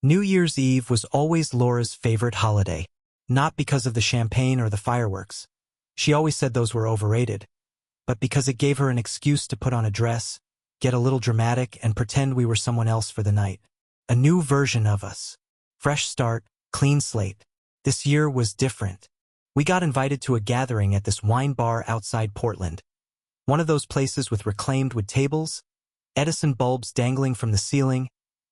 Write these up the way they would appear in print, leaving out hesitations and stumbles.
New Year's Eve was always Laura's favorite holiday. Not because of the champagne or the fireworks. She always said those were overrated. But because it gave her an excuse to put on a dress, get a little dramatic, and pretend we were someone else for the night. A new version of us. Fresh start, clean slate. This year was different. We got invited to a gathering at this wine bar outside Portland. One of those places with reclaimed wood tables, Edison bulbs dangling from the ceiling,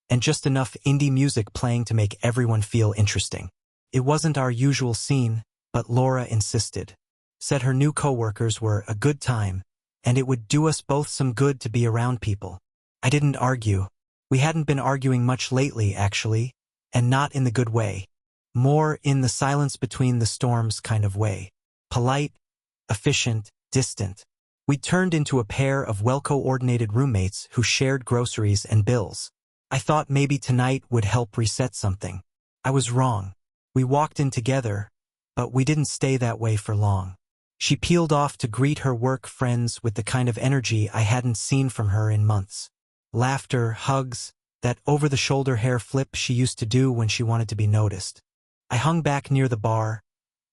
and just enough indie music playing to make everyone feel interesting. It wasn't our usual scene, but Laura insisted. Said her new coworkers were a good time, and it would do us both some good to be around people. I didn't argue. We hadn't been arguing much lately, actually, and not in the good way. More in the silence between the storms kind of way. Polite, efficient, distant. We turned into a pair of well-coordinated roommates who shared groceries and bills. I thought maybe tonight would help reset something. I was wrong. We walked in together, but we didn't stay that way for long. She peeled off to greet her work friends with the kind of energy I hadn't seen from her in months. Laughter, hugs, that over-the-shoulder hair flip she used to do when she wanted to be noticed. I hung back near the bar,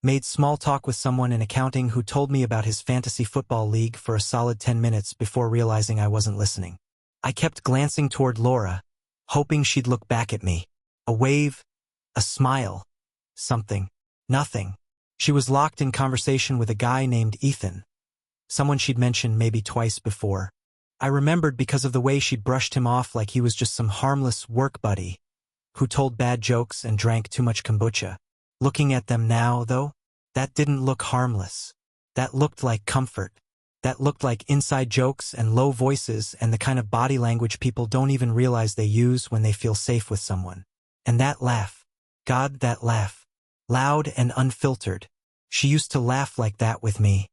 made small talk with someone in accounting who told me about his fantasy football league for a solid 10 minutes before realizing I wasn't listening. I kept glancing toward Laura, hoping she'd look back at me. A wave, a smile, something, nothing. She was locked in conversation with a guy named Ethan, someone she'd mentioned maybe twice before. I remembered because of the way she'd brushed him off like he was just some harmless work buddy who told bad jokes and drank too much kombucha. Looking at them now, though, that didn't look harmless. That looked like comfort. That looked like inside jokes and low voices and the kind of body language people don't even realize they use when they feel safe with someone. And that laugh. God, that laugh. Loud and unfiltered. She used to laugh like that with me.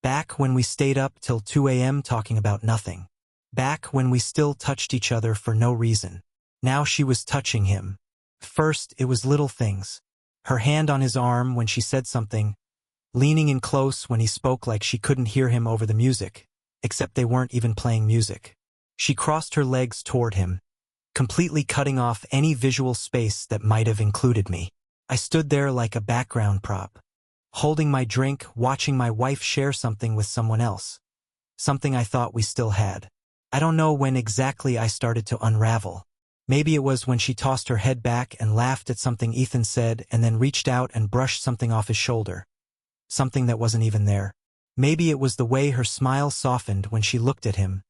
Back when we stayed up till 2 a.m. talking about nothing. Back when we still touched each other for no reason. Now she was touching him. First, it was little things. Her hand on his arm when she said something, leaning in close when he spoke like she couldn't hear him over the music, except they weren't even playing music. She crossed her legs toward him, completely cutting off any visual space that might have included me. I stood there like a background prop, holding my drink, watching my wife share something with someone else. Something I thought we still had. I don't know when exactly I started to unravel. Maybe it was when she tossed her head back and laughed at something Ethan said and then reached out and brushed something off his shoulder. Something that wasn't even there. Maybe it was the way her smile softened when she looked at him.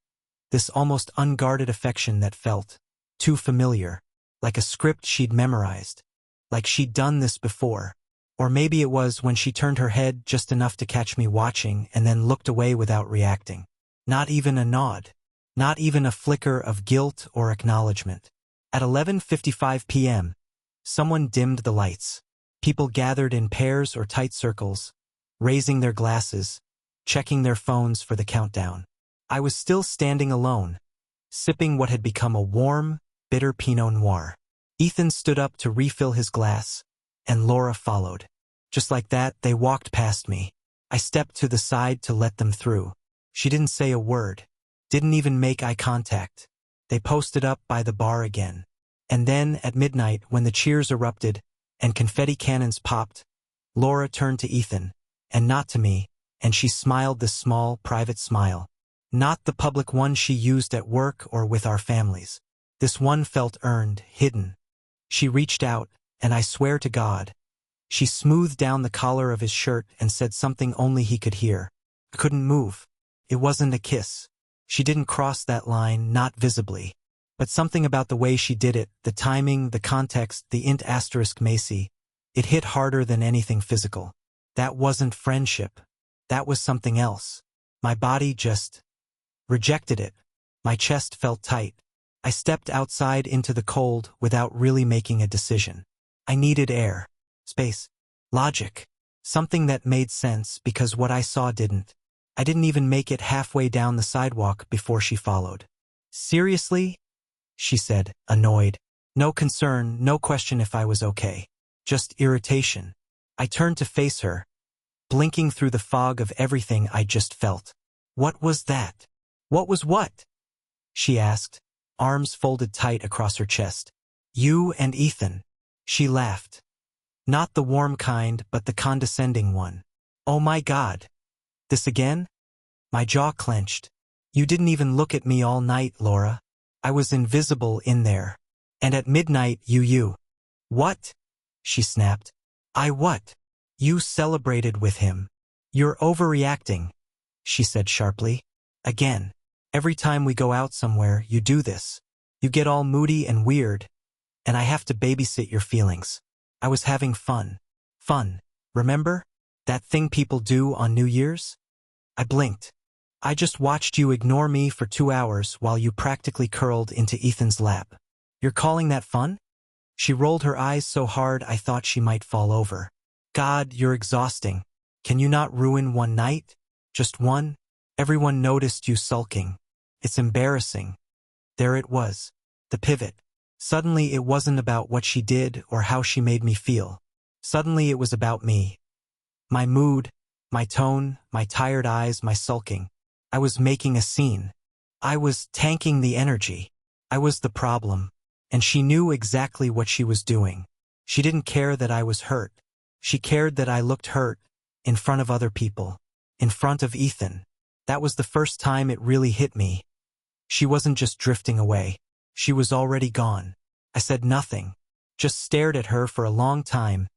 This almost unguarded affection that felt too familiar, like a script she'd memorized. Like she'd done this before. Or maybe it was when she turned her head just enough to catch me watching and then looked away without reacting. Not even a nod. Not even a flicker of guilt or acknowledgement. At 11:55 p.m., someone dimmed the lights. People gathered in pairs or tight circles, raising their glasses, checking their phones for the countdown. I was still standing alone, sipping what had become a warm, bitter Pinot Noir. Ethan stood up to refill his glass, and Laura followed. Just like that, they walked past me. I stepped to the side to let them through. She didn't say a word, didn't even make eye contact. They posted up by the bar again. And then, at midnight, when the cheers erupted and confetti cannons popped, Laura turned to Ethan, and not to me, and she smiled this small, private smile. Not the public one she used at work or with our families. This one felt earned, hidden. She reached out, and I swear to God, she smoothed down the collar of his shirt and said something only he could hear. I couldn't move. It wasn't a kiss. She didn't cross that line, not visibly. But something about the way she did it, the timing, the context, the int asterisk Macy, it hit harder than anything physical. That wasn't friendship. That was something else. My body just rejected it. My chest felt tight. I stepped outside into the cold without really making a decision. I needed air, space, logic, something that made sense because what I saw didn't. I didn't even make it halfway down the sidewalk before she followed. Seriously? She said, annoyed. No concern, no question if I was okay. Just irritation. I turned to face her, blinking through the fog of everything I just felt. What was that? What was what? She asked, arms folded tight across her chest. You and Ethan. She laughed. Not the warm kind, but the condescending one. Oh my God. This again? My jaw clenched. You didn't even look at me all night, Laura. I was invisible in there. And at midnight, you. What? She snapped. I what? You celebrated with him. You're overreacting, she said sharply. Again. Every time we go out somewhere, you do this. You get all moody and weird, and I have to babysit your feelings. I was having fun. Fun. Remember? That thing people do on New Year's? I blinked. I just watched you ignore me for 2 hours while you practically curled into Ethan's lap. You're calling that fun? She rolled her eyes so hard I thought she might fall over. God, you're exhausting. Can you not ruin one night? Just one? Everyone noticed you sulking. It's embarrassing. There it was. The pivot. Suddenly it wasn't about what she did or how she made me feel. Suddenly it was about me. My mood, my tone, my tired eyes, my sulking. I was making a scene. I was tanking the energy. I was the problem. And she knew exactly what she was doing. She didn't care that I was hurt. She cared that I looked hurt, in front of other people, in front of Ethan. That was the first time it really hit me. She wasn't just drifting away. She was already gone. I said nothing, just stared at her for a long time,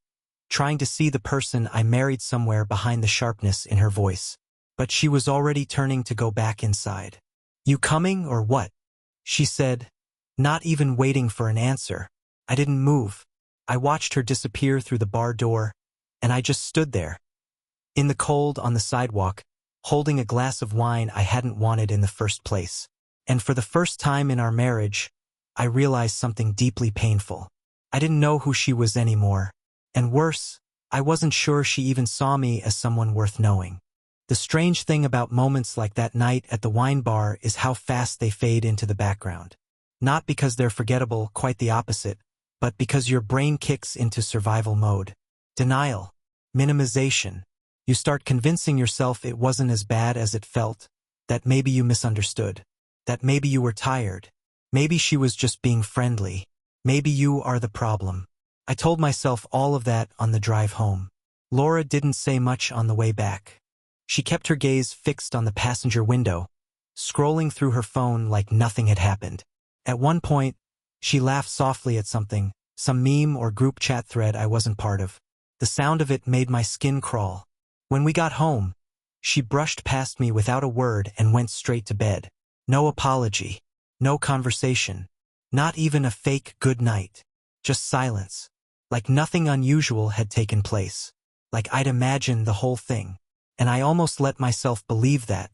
trying to see the person I married somewhere behind the sharpness in her voice. But she was already turning to go back inside. You coming or what? She said, not even waiting for an answer. I didn't move. I watched her disappear through the bar door, and I just stood there. In the cold on the sidewalk, holding a glass of wine I hadn't wanted in the first place. And for the first time in our marriage, I realized something deeply painful. I didn't know who she was anymore. And worse, I wasn't sure she even saw me as someone worth knowing. The strange thing about moments like that night at the wine bar is how fast they fade into the background. Not because they're forgettable, quite the opposite, but because your brain kicks into survival mode. Denial. Minimization. You start convincing yourself it wasn't as bad as it felt, that maybe you misunderstood, that maybe you were tired, maybe she was just being friendly, maybe you are the problem. I told myself all of that on the drive home. Laura didn't say much on the way back. She kept her gaze fixed on the passenger window, scrolling through her phone like nothing had happened. At one point, she laughed softly at something, some meme or group chat thread I wasn't part of. The sound of it made my skin crawl. When we got home, she brushed past me without a word and went straight to bed. No apology, no conversation, not even a fake good night. Just silence. Like nothing unusual had taken place. Like I'd imagined the whole thing. And I almost let myself believe that.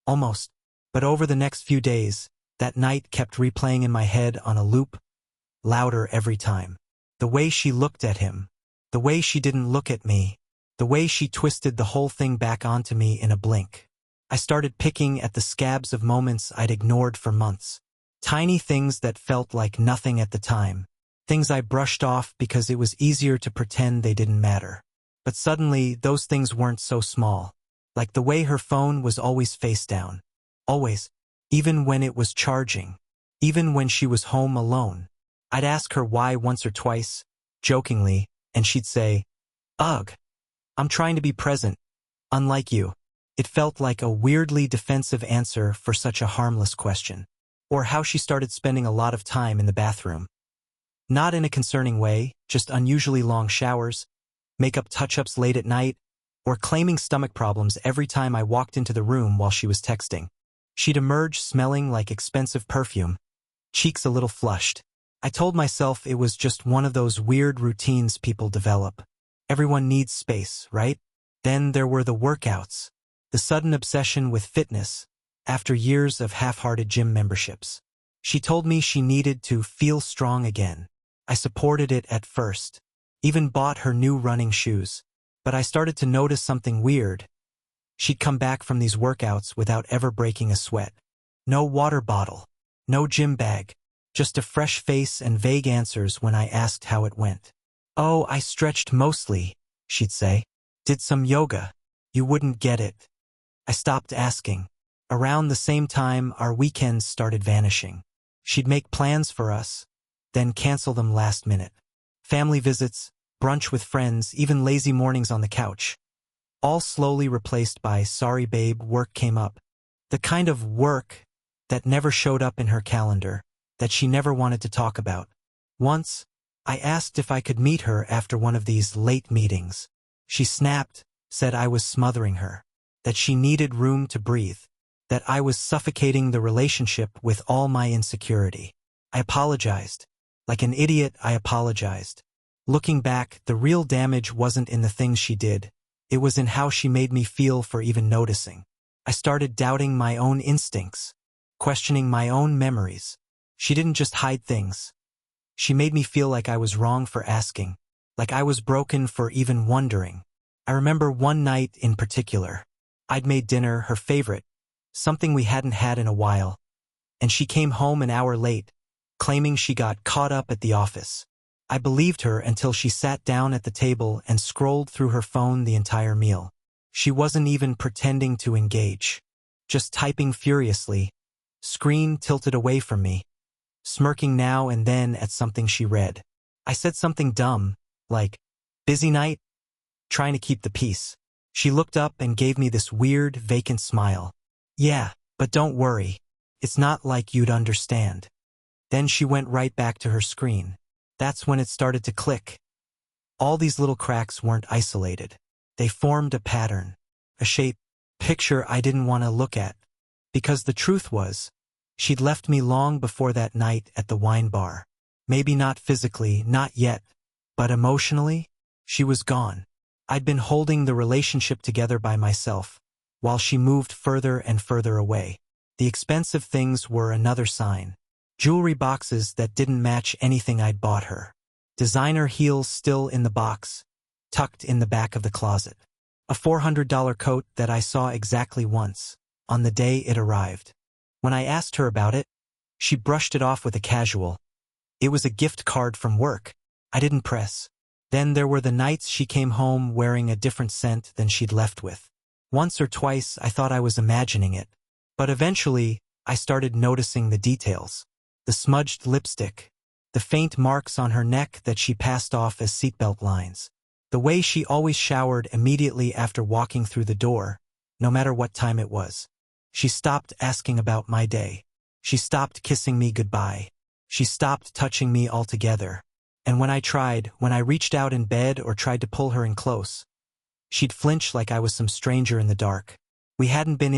Almost. But over the next few days, that night kept replaying in my head on a loop, louder every time. The way she looked at him. The way she didn't look at me. The way she twisted the whole thing back onto me in a blink. I started picking at the scabs of moments I'd ignored for months. Tiny things that felt like nothing at the time. Things I brushed off because it was easier to pretend they didn't matter. But suddenly, those things weren't so small. Like the way her phone was always face down. Always. Even when it was charging. Even when she was home alone. I'd ask her why once or twice, jokingly, and she'd say, "Ugh. I'm trying to be present. Unlike you." It felt like a weirdly defensive answer for such a harmless question. Or how she started spending a lot of time in the bathroom. Not in a concerning way, just unusually long showers, makeup touch-ups late at night, or claiming stomach problems every time I walked into the room while she was texting. She'd emerge smelling like expensive perfume, cheeks a little flushed. I told myself it was just one of those weird routines people develop. Everyone needs space, right? Then there were the workouts. The sudden obsession with fitness, after years of half-hearted gym memberships. She told me she needed to feel strong again. I supported it at first. Even bought her new running shoes. But I started to notice something weird. She'd come back from these workouts without ever breaking a sweat. No water bottle. No gym bag. Just a fresh face and vague answers when I asked how it went. "Oh, I stretched mostly," she'd say. "Did some yoga. You wouldn't get it." I stopped asking. Around the same time, our weekends started vanishing. She'd make plans for us. then cancel them last minute. Family visits, brunch with friends, even lazy mornings on the couch. All slowly replaced by, sorry babe, work came up. The kind of work that never showed up in her calendar, that she never wanted to talk about. Once, I asked if I could meet her after one of these late meetings. She snapped, said I was smothering her, that she needed room to breathe, that I was suffocating the relationship with all my insecurity. I apologized. Like an idiot, I apologized. Looking back, the real damage wasn't in the things she did. It was in how she made me feel for even noticing. I started doubting my own instincts, questioning my own memories. She didn't just hide things. She made me feel like I was wrong for asking, like I was broken for even wondering. I remember one night in particular. I'd made dinner, her favorite, something we hadn't had in a while, and she came home an hour late, claiming she got caught up at the office. I believed her until she sat down at the table and scrolled through her phone the entire meal. She wasn't even pretending to engage, just typing furiously, screen tilted away from me, smirking now and then at something she read. I said something dumb, like, busy night? Trying to keep the peace. She looked up and gave me this weird, vacant smile. Yeah, but don't worry. It's not like you'd understand. Then she went right back to her screen. That's when it started to click. All these little cracks weren't isolated. They formed a pattern, a shape, picture I didn't want to look at. Because the truth was, she'd left me long before that night at the wine bar. Maybe not physically, not yet, but emotionally, she was gone. I'd been holding the relationship together by myself, while she moved further and further away. The expensive things were another sign. Jewelry boxes that didn't match anything I'd bought her. Designer heels still in the box, tucked in the back of the closet. A $400 coat that I saw exactly once, on the day it arrived. When I asked her about it, she brushed it off with a casual. It was a gift card from work. I didn't press. Then there were the nights she came home wearing a different scent than she'd left with. Once or twice I thought I was imagining it. But eventually, I started noticing the details. The smudged lipstick. The faint marks on her neck that she passed off as seatbelt lines. The way she always showered immediately after walking through the door, no matter what time it was. She stopped asking about my day. She stopped kissing me goodbye. She stopped touching me altogether. And when I reached out in bed or tried to pull her in close, she'd flinch like I was some stranger in the dark. We hadn't been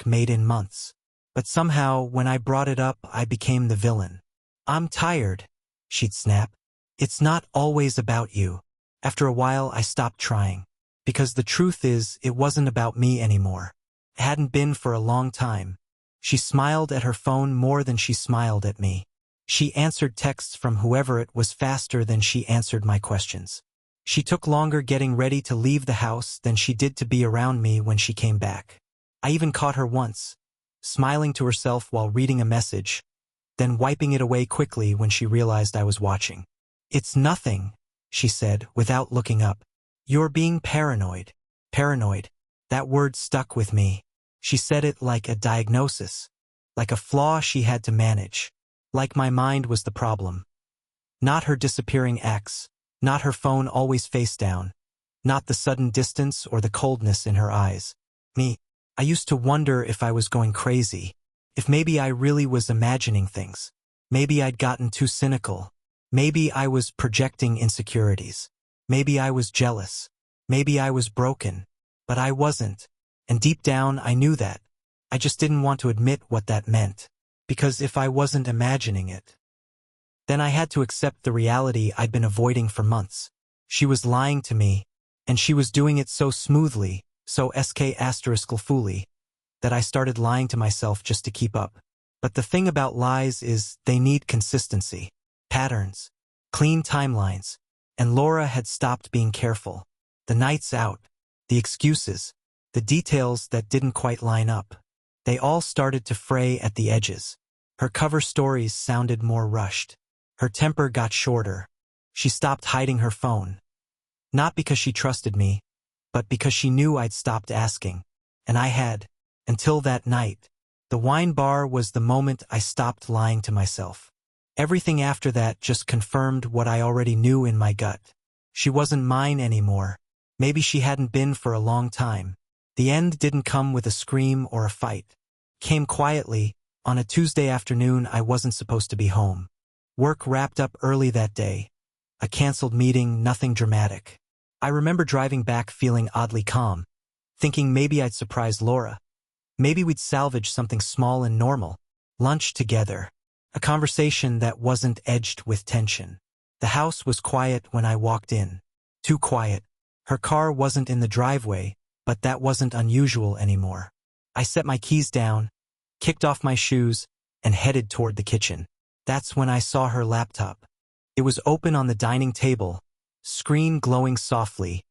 made in months. But somehow, when I brought it up, I became the villain. I'm tired, she'd snap. It's not always about you. After a while, I stopped trying. Because the truth is, it wasn't about me anymore. It hadn't been for a long time. She smiled at her phone more than she smiled at me. She answered texts from whoever it was faster than she answered my questions. She took longer getting ready to leave the house than she did to be around me when she came back. I even caught her once, smiling to herself while reading a message, then wiping it away quickly when she realized I was watching. It's nothing, she said, without looking up. You're being paranoid. Paranoid. That word stuck with me. She said it like a diagnosis, like a flaw she had to manage. Like my mind was the problem. Not her disappearing ex, not her phone always face down, not the sudden distance or the coldness in her eyes. Me. I used to wonder if I was going crazy, if maybe I really was imagining things. Maybe I'd gotten too cynical. Maybe I was projecting insecurities. Maybe I was jealous. Maybe I was broken. But I wasn't. And deep down I knew that. I just didn't want to admit what that meant. Because if I wasn't imagining it, then I had to accept the reality I'd been avoiding for months. She was lying to me, and she was doing it so smoothly, so fully, that I started lying to myself just to keep up. But the thing about lies is they need consistency, patterns, clean timelines, and Laura had stopped being careful. The nights out, the excuses, the details that didn't quite line up, they all started to fray at the edges. Her cover stories sounded more rushed. Her temper got shorter. She stopped hiding her phone. Not because she trusted me, but because she knew I'd stopped asking. And I had, until that night. The wine bar was the moment I stopped lying to myself. Everything after that just confirmed what I already knew in my gut. She wasn't mine anymore. Maybe she hadn't been for a long time. The end didn't come with a scream or a fight. It came quietly. On a Tuesday afternoon, I wasn't supposed to be home. Work wrapped up early that day. A canceled meeting, nothing dramatic. I remember driving back feeling oddly calm, thinking maybe I'd surprise Laura. Maybe we'd salvage something small and normal. Lunch together. A conversation that wasn't edged with tension. The house was quiet when I walked in. Too quiet. Her car wasn't in the driveway, but that wasn't unusual anymore. I set my keys down, kicked off my shoes, and headed toward the kitchen. That's when I saw her laptop. It was open on the dining table, screen glowing softly,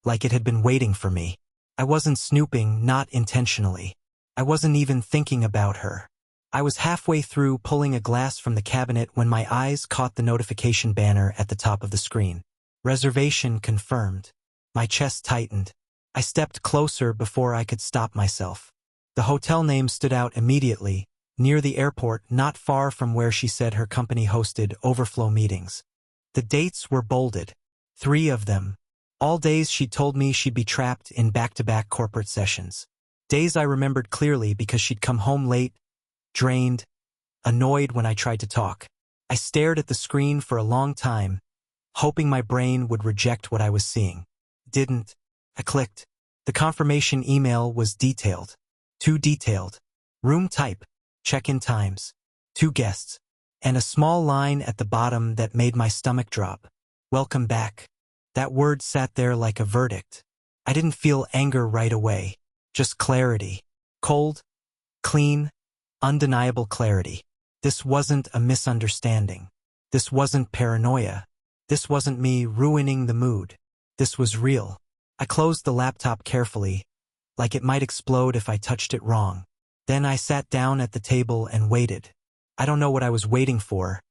like it had been waiting for me. I wasn't snooping, not intentionally. I wasn't even thinking about her. I was halfway through pulling a glass from the cabinet when my eyes caught the notification banner at the top of the screen. Reservation confirmed. My chest tightened. I stepped closer before I could stop myself. The hotel name stood out immediately, near the airport, not far from where she said her company hosted overflow meetings. The dates were bolded. 3 of them. All days she'd told me she'd be trapped in back-to-back corporate sessions. Days I remembered clearly because she'd come home late, drained, annoyed when I tried to talk. I stared at the screen for a long time, hoping my brain would reject what I was seeing. Didn't. I clicked. The confirmation email was detailed. Too detailed. Room type, check-in times, 2 guests, and a small line at the bottom that made my stomach drop. Welcome back. That word sat there like a verdict. I didn't feel anger right away, just clarity. Cold, clean, undeniable clarity. This wasn't a misunderstanding. This wasn't paranoia. This wasn't me ruining the mood. This was real. I closed the laptop carefully, like it might explode if I touched it wrong. Then I sat down at the table and waited. I don't know what I was waiting for.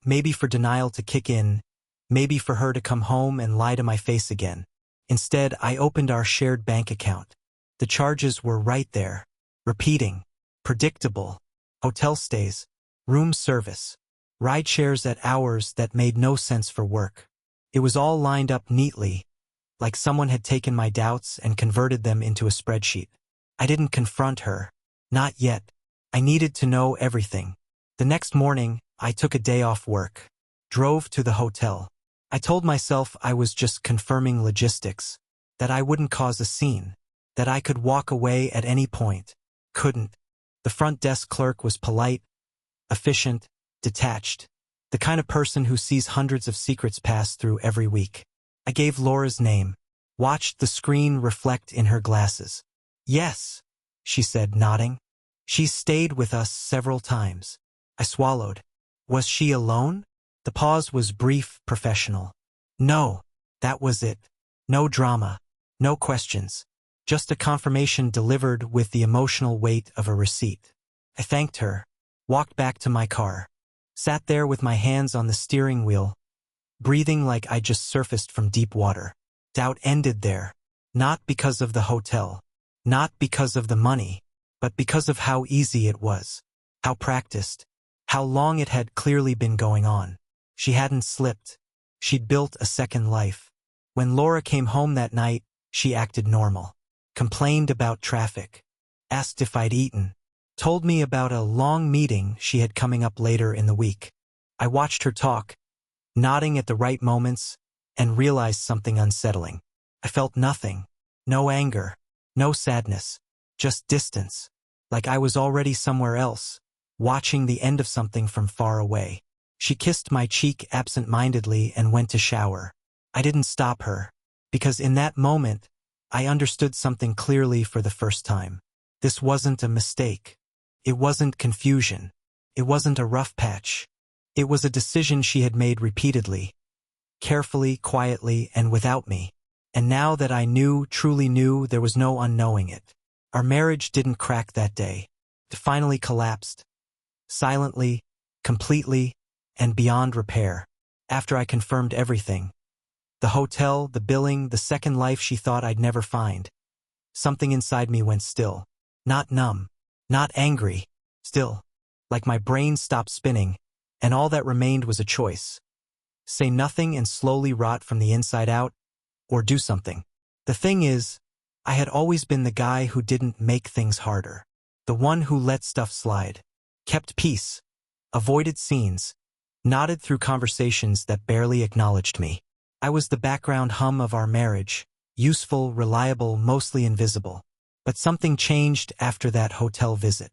Maybe for denial to kick in, maybe for her to come home and lie to my face again. Instead, I opened our shared bank account. The charges were right there, repeating, predictable, hotel stays, room service, ride shares at hours that made no sense for work. It was all lined up neatly, like someone had taken my doubts and converted them into a spreadsheet. I didn't confront her. Not yet. I needed to know everything. The next morning, I took a day off work. Drove to the hotel. I told myself I was just confirming logistics, that I wouldn't cause a scene, that I could walk away at any point. Couldn't. The front desk clerk was polite, efficient, detached, the kind of person who sees hundreds of secrets pass through every week. I gave Laura's name, watched the screen reflect in her glasses. Yes, she said, nodding. She's stayed with us several times. I swallowed. Was she alone? The pause was brief, professional. No, that was it. No drama, no questions. Just a confirmation delivered with the emotional weight of a receipt. I thanked her, walked back to my car, sat there with my hands on the steering wheel, breathing like I just surfaced from deep water. Doubt ended there, not because of the hotel, not because of the money, but because of how easy it was, how practiced, how long it had clearly been going on. She hadn't slipped. She'd built a second life. When Laura came home that night, she acted normal. Complained about traffic, asked if I'd eaten, told me about a long meeting she had coming up later in the week. I watched her talk, nodding at the right moments, and realized something unsettling. I felt nothing. No anger, no sadness, just distance, like I was already somewhere else, watching the end of something from far away. She kissed my cheek absent-mindedly and went to shower. I didn't stop her, because in that moment, I understood something clearly for the first time. This wasn't a mistake. It wasn't confusion. It wasn't a rough patch. It was a decision she had made repeatedly, carefully, quietly, and without me. And now that I knew, truly knew, there was no unknowing it. Our marriage didn't crack that day. It finally collapsed. Silently, completely, and beyond repair. After I confirmed everything. The hotel, the billing, the second life she thought I'd never find. Something inside me went still. Not numb. Not angry. Still. Like my brain stopped spinning. and all that remained was a choice. Say nothing and slowly rot from the inside out, or do something. The thing is, I had always been the guy who didn't make things harder. The one who let stuff slide. Kept peace. Avoided scenes. Nodded through conversations that barely acknowledged me. I was the background hum of our marriage. Useful, reliable, mostly invisible. But something changed after that hotel visit.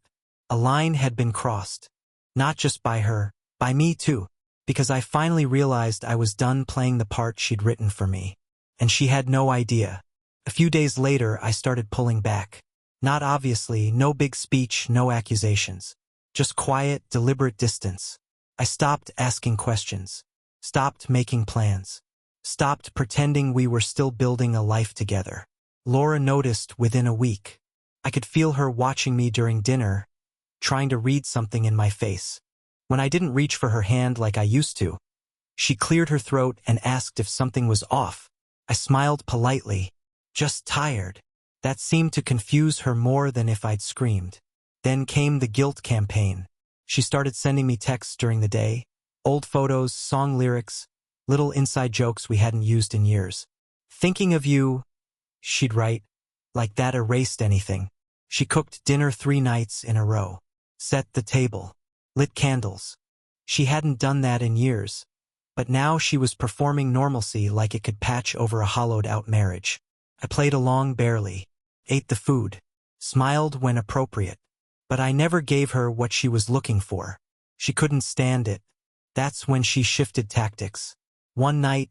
A line had been crossed. Not just by her, by me too. Because I finally realized I was done playing the part she'd written for me. And she had no idea. A few days later, I started pulling back. Not obviously, no big speech, no accusations. Just quiet, deliberate distance. I stopped asking questions. Stopped making plans. Stopped pretending we were still building a life together. Laura noticed within a week. I could feel her watching me during dinner, trying to read something in my face. When I didn't reach for her hand like I used to, she cleared her throat and asked if something was off. I smiled politely. Just tired. That seemed to confuse her more than if I'd screamed. Then came the guilt campaign. She started sending me texts during the day. Old photos, song lyrics, little inside jokes we hadn't used in years. Thinking of you, she'd write, like that erased anything. She cooked dinner 3 nights in a row. Set the table. Lit candles. She hadn't done that in years. But now she was performing normalcy like it could patch over a hollowed-out marriage. I played along barely. Ate the food. Smiled when appropriate. But I never gave her what she was looking for. She couldn't stand it. That's when she shifted tactics. One night,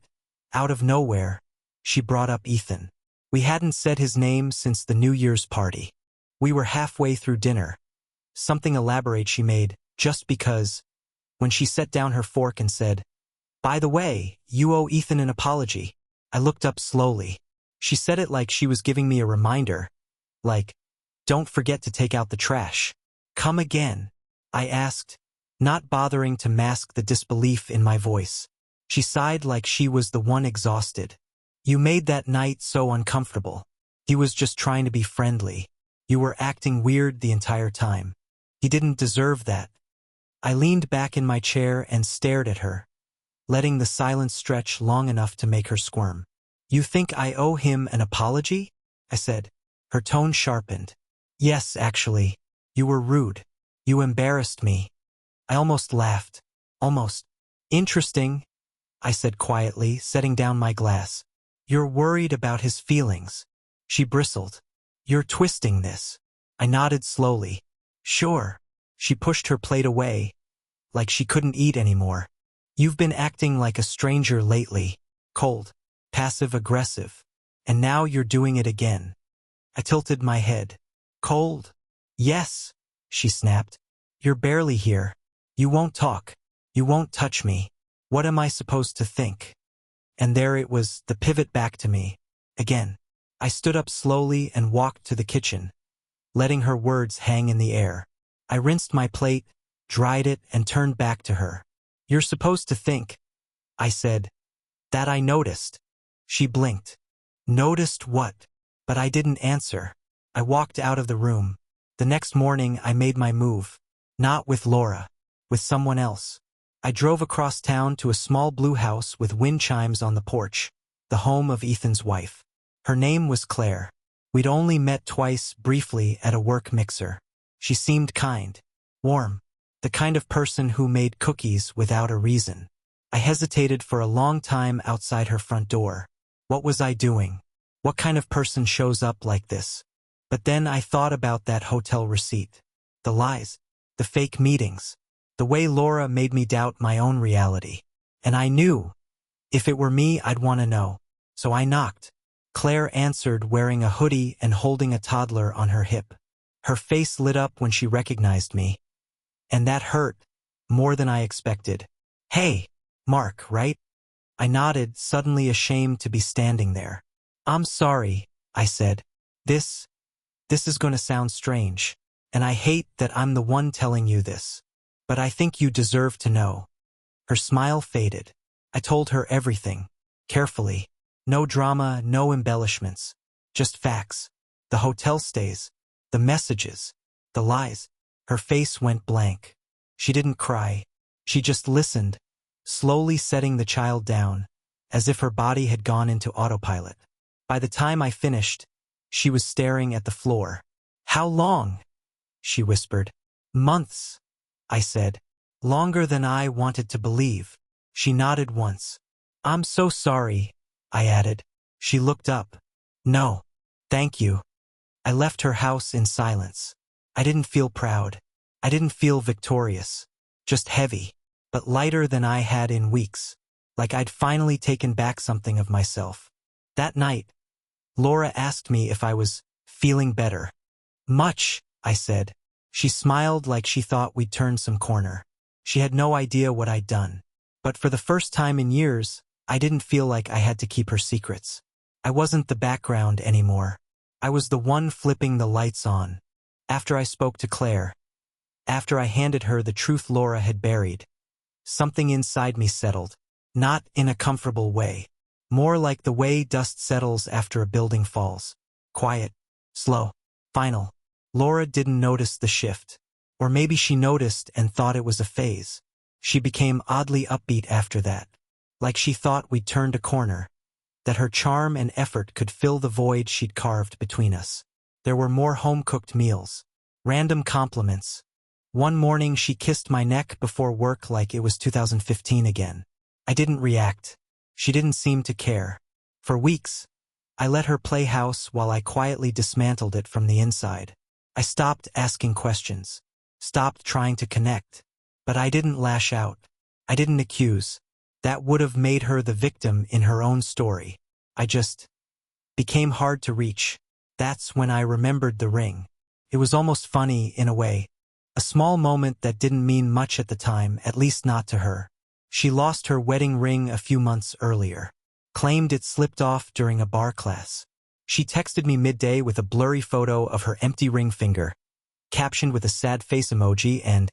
out of nowhere, she brought up Ethan. We hadn't said his name since the New Year's party. We were halfway through dinner. Something elaborate she made, just because, when she set down her fork and said, "By the way, you owe Ethan an apology." I looked up slowly. She said it like she was giving me a reminder. Like, "Don't forget to take out the trash." "Come again?" I asked, not bothering to mask the disbelief in my voice. She sighed like she was the one exhausted. "You made that night so uncomfortable. He was just trying to be friendly. You were acting weird the entire time. He didn't deserve that." I leaned back in my chair and stared at her, letting the silence stretch long enough to make her squirm. "You think I owe him an apology?" I said. Her tone sharpened. "Yes, actually. You were rude. You embarrassed me." I almost laughed. Almost. "Interesting," I said quietly, setting down my glass. "You're worried about his feelings." She bristled. "You're twisting this." I nodded slowly. "Sure." She pushed her plate away, like she couldn't eat anymore. "You've been acting like a stranger lately. Cold. Passive-aggressive. And now you're doing it again." I tilted my head. "Cold?" "Yes," she snapped. "You're barely here. You won't talk. You won't touch me. What am I supposed to think?" And there it was, the pivot back to me. Again. I stood up slowly and walked to the kitchen, letting her words hang in the air. I rinsed my plate, dried it, and turned back to her. "You're supposed to think," I said, "that I noticed." She blinked. "Noticed what?" But I didn't answer. I walked out of the room. The next morning I made my move. Not with Laura. With someone else. I drove across town to a small blue house with wind chimes on the porch, the home of Ethan's wife. Her name was Claire. We'd only met twice, briefly, at a work mixer. She seemed kind. Warm. The kind of person who made cookies without a reason. I hesitated for a long time outside her front door. What was I doing? What kind of person shows up like this? But then I thought about that hotel receipt. The lies. The fake meetings. The way Laura made me doubt my own reality. And I knew, if it were me, I'd want to know. So I knocked. Claire answered, wearing a hoodie and holding a toddler on her hip. Her face lit up when she recognized me. And that hurt, more than I expected. "Hey, Mark, right?" I nodded, suddenly ashamed to be standing there. "I'm sorry," I said. This is going to sound strange. And I hate that I'm the one telling you this. But I think you deserve to know." Her smile faded. I told her everything. Carefully. No drama, no embellishments. Just facts. The hotel stays. The messages. The lies. Her face went blank. She didn't cry. She just listened, slowly setting the child down, as if her body had gone into autopilot. By the time I finished, she was staring at the floor. "How long?" she whispered. "Months," I said. "Longer than I wanted to believe." She nodded once. "I'm so sorry," I added. She looked up. "No, thank you." I left her house in silence. I didn't feel proud. I didn't feel victorious. Just heavy, but lighter than I had in weeks. Like I'd finally taken back something of myself. That night, Laura asked me if I was feeling better. "Much," I said. She smiled like she thought we'd turned some corner. She had no idea what I'd done. But for the first time in years, I didn't feel like I had to keep her secrets. I wasn't the background anymore. I was the one flipping the lights on. After I spoke to Claire, after I handed her the truth Laura had buried, something inside me settled. Not in a comfortable way. More like the way dust settles after a building falls. Quiet, slow, final. Laura didn't notice the shift. Or maybe she noticed and thought it was a phase. She became oddly upbeat after that. Like she thought we'd turned a corner. That her charm and effort could fill the void she'd carved between us. There were more home-cooked meals. Random compliments. One morning she kissed my neck before work like it was 2015 again. I didn't react. She didn't seem to care. For weeks, I let her play house while I quietly dismantled it from the inside. I stopped asking questions. Stopped trying to connect. But I didn't lash out. I didn't accuse. That would have made her the victim in her own story. I just became hard to reach. That's when I remembered the ring. It was almost funny in a way. A small moment that didn't mean much at the time, at least not to her. She lost her wedding ring a few months earlier. Claimed it slipped off during a bar class. She texted me midday with a blurry photo of her empty ring finger, captioned with a sad face emoji and,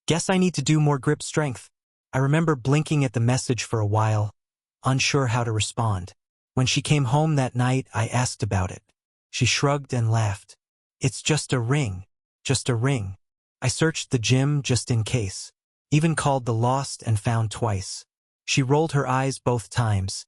"Guess I need to do more grip strength." I remember blinking at the message for a while, unsure how to respond. When she came home that night, I asked about it. She shrugged and laughed. "It's just a ring. Just a ring." I searched the gym just in case. Even called the lost and found twice. She rolled her eyes both times,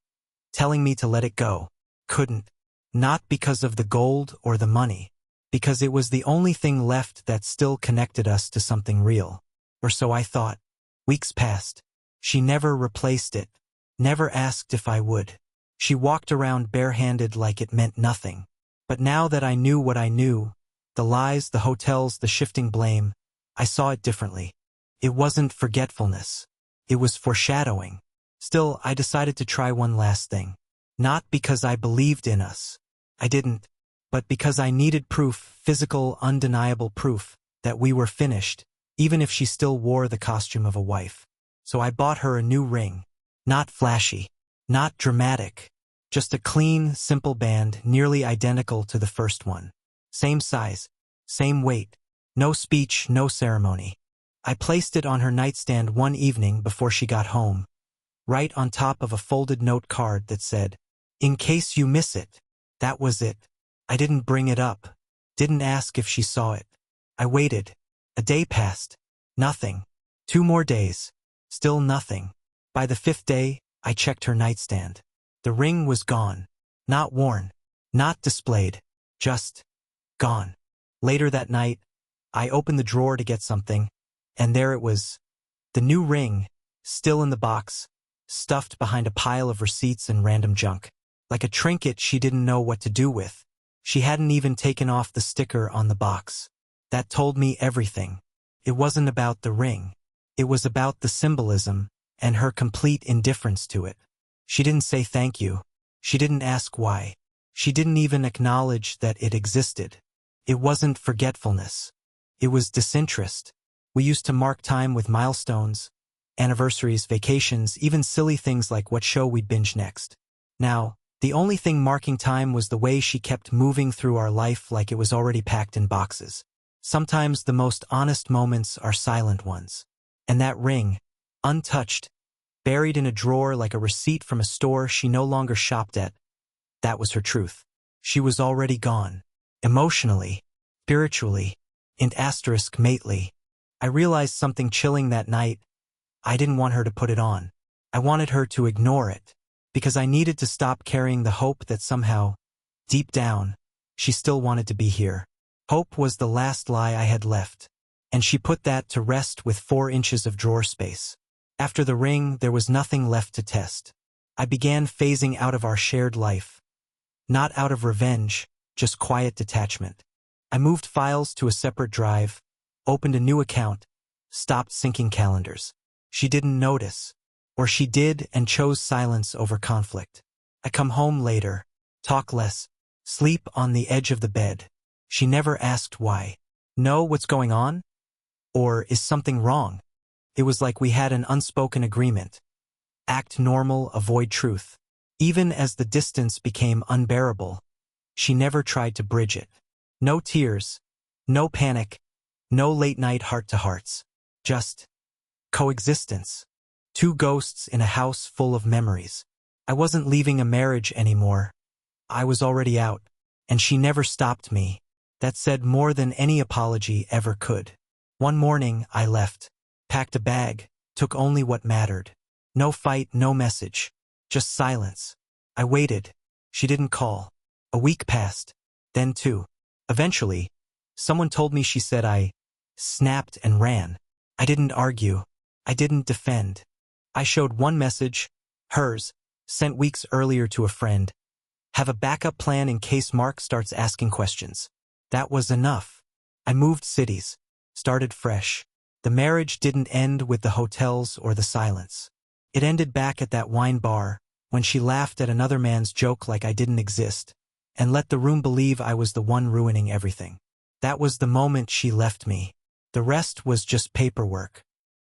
telling me to let it go. Couldn't. Not because of the gold or the money. Because it was the only thing left that still connected us to something real. Or so I thought. Weeks passed. She never replaced it. Never asked if I would. She walked around barehanded like it meant nothing. But now that I knew what I knew, the lies, the hotels, the shifting blame, I saw it differently. It wasn't forgetfulness. It was foreshadowing. Still, I decided to try one last thing. Not because I believed in us. I didn't. But because I needed proof, physical, undeniable proof, that we were finished, even if she still wore the costume of a wife. So I bought her a new ring. Not flashy. Not dramatic. Just a clean, simple band, nearly identical to the first one. Same size. Same weight. No speech, no ceremony. I placed it on her nightstand one evening before she got home, right on top of a folded note card that said, "In case you miss it." That was it. I didn't bring it up. Didn't ask if she saw it. I waited. A day passed. Nothing. 2 more days. Still nothing. By the 5th day, I checked her nightstand. The ring was gone. Not worn. Not displayed. Just gone. Later that night, I opened the drawer to get something, and there it was. The new ring, still in the box, stuffed behind a pile of receipts and random junk. Like a trinket she didn't know what to do with. She hadn't even taken off the sticker on the box. That told me everything. It wasn't about the ring. It was about the symbolism and her complete indifference to it. She didn't say thank you. She didn't ask why. She didn't even acknowledge that it existed. It wasn't forgetfulness. It was disinterest. We used to mark time with milestones, anniversaries, vacations, even silly things like what show we'd binge next. Now, the only thing marking time was the way she kept moving through our life like it was already packed in boxes. Sometimes the most honest moments are silent ones. And that ring, untouched, buried in a drawer like a receipt from a store she no longer shopped at, that was her truth. She was already gone. Emotionally, spiritually, and *mately. I realized something chilling that night. I didn't want her to put it on. I wanted her to ignore it, because I needed to stop carrying the hope that somehow, deep down, she still wanted to be here. Hope was the last lie I had left, and she put that to rest with 4 inches of drawer space. After the ring, there was nothing left to test. I began phasing out of our shared life. Not out of revenge, just quiet detachment. I moved files to a separate drive, opened a new account, stopped syncing calendars. She didn't notice. Or she did and chose silence over conflict. I come home later, talk less, sleep on the edge of the bed. She never asked why. Know what's going on? Or is something wrong? It was like we had an unspoken agreement. Act normal, avoid truth. Even as the distance became unbearable, she never tried to bridge it. No tears, no panic, no late-night heart-to-hearts. Just coexistence. 2 ghosts in a house full of memories. I wasn't leaving a marriage anymore. I was already out, and she never stopped me. That said more than any apology ever could. One morning, I left, packed a bag, took only what mattered. No fight, no message, just silence. I waited. She didn't call. A week passed, then 2. Eventually, someone told me she said I snapped and ran. I didn't argue. I didn't defend. I showed one message, hers, sent weeks earlier to a friend. Have a backup plan in case Mark starts asking questions. That was enough. I moved cities, started fresh. The marriage didn't end with the hotels or the silence. It ended back at that wine bar, when she laughed at another man's joke like I didn't exist, and let the room believe I was the one ruining everything. That was the moment she left me. The rest was just paperwork.